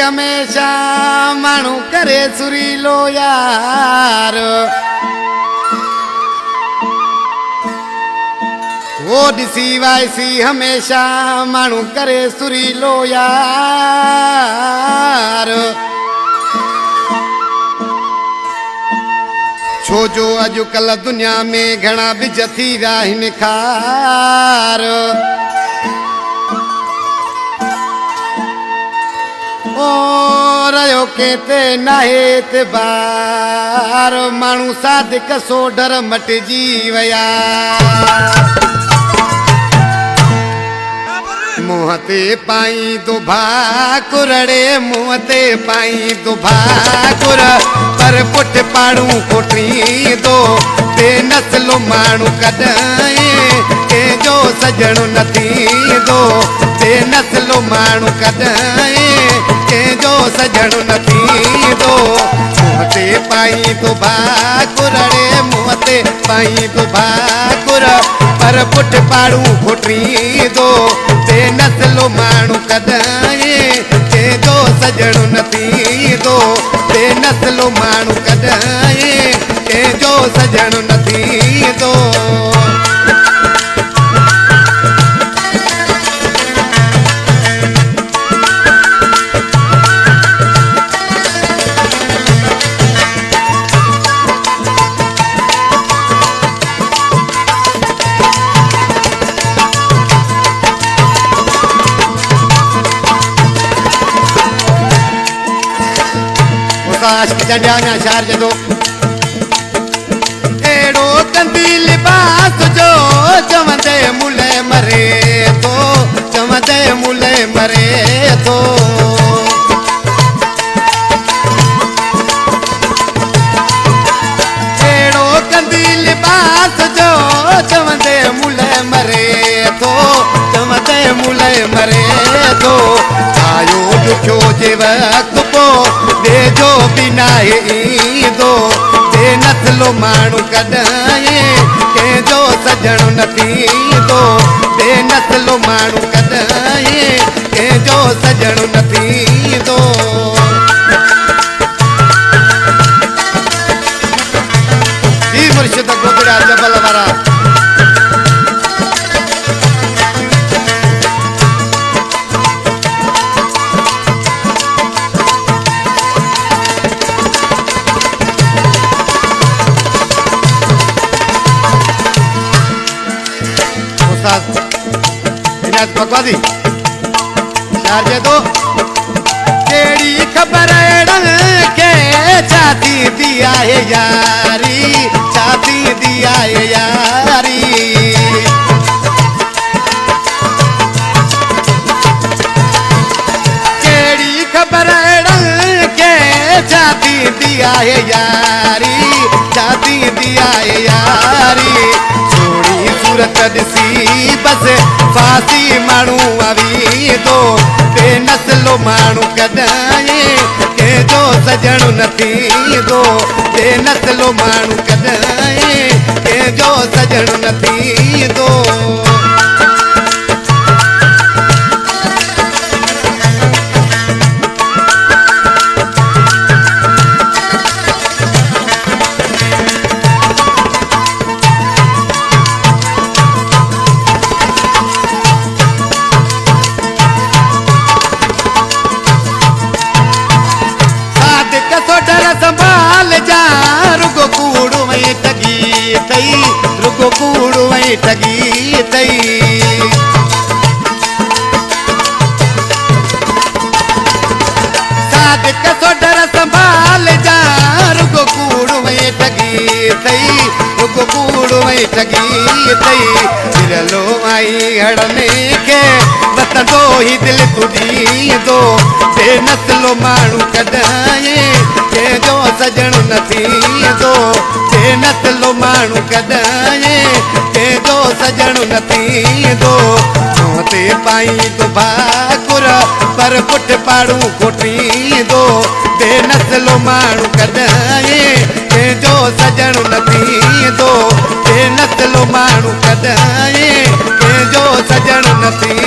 हमेशा मानू करे सुरीलो यार वो दिसी वायसी हमेशा मानू करे सुरीलो यार छो जो अजुकल्ह दुनिया में घना बिज थी विया आहिनि खार ओ रहियो केते नाहे एतबार माण्हू सादिक सो डर मटिजी विया मुंह ते पाई दुभाकुरड़े मुंह ते पाई दुभाकुर पर पुट पाड़ू कोटी दो बेनस्लो माण्हू कॾहिं कंहिंजो सजण न थींदो बेनस्लो माण्हू कॾहिं कंहिंजो सजण न थींदो मुंह ते पाई दुभाकुरड़े मुंह ते पाई दुभाकुर पर पुट पाड़ू कोटी दो बेनस्लो माण्हू कॾहिं कंहिंजो सजण न थींदो बेनस्लो माण्हू कॾहिं कंहिंजो सजण न थींदो आशिक़ जा ॼाणा शार जदो एड़ो कंदी लिबास जो चवंदे मुले मरे तो चवंदे मुले मरे तो एड़ो कंदी लिबास जो चवंदे मुले मरे तो चवंदे मुले मरे तो आयो ॾुखियो जे वक़्तु जो बिना ईंदो बेनस्लो माण्हू कॾहिं कंहिंजो सजण न थींदो बेनस्लो माण्हू कॾहिं कंहिंजो सजण न थींदो जी मुर्शिद गोदड़ा जबल वारा भगवादी शार जे दो केड़ी खबर के छाती दिया है यारी छाती दिया है यारी केड़ी खबर के छाती दिया है यारी छाती दिया है यारी सोनी सूरत दिसी बस फासी माण्हू आवी दो बेनस्लो माण्हू कॾहिं कंहिंजो सजण न थींदो बेनस्लो माण्हू कॾहिं कंहिंजो सजण न थींदो संभाल जा रुगो कूड़ वही ठगी थई रुगो कूड़ वही ठगी थई सादिक सो डर संभाल जा रुगो कूड़ वही ठगी थई रुगो कूड़ वही ठगी थई विरलो आई हड़ने के वतंदो ही दिल तुझी दो बेनस्लो माण्हू कॾहिं कंहिंजो सजण न थींदो बेनस्लो माण्हू कॾहिं कंहिंजो सजण न थींदो मुंह ते पाई दुभाकुर पर पुट पाड़ू कोटींदो बेनस्लो माण्हू कॾहिं कंहिंजो सजण न थींदो बेनस्लो माण्हू कॾहिं कंहिंजो सजण न थींदो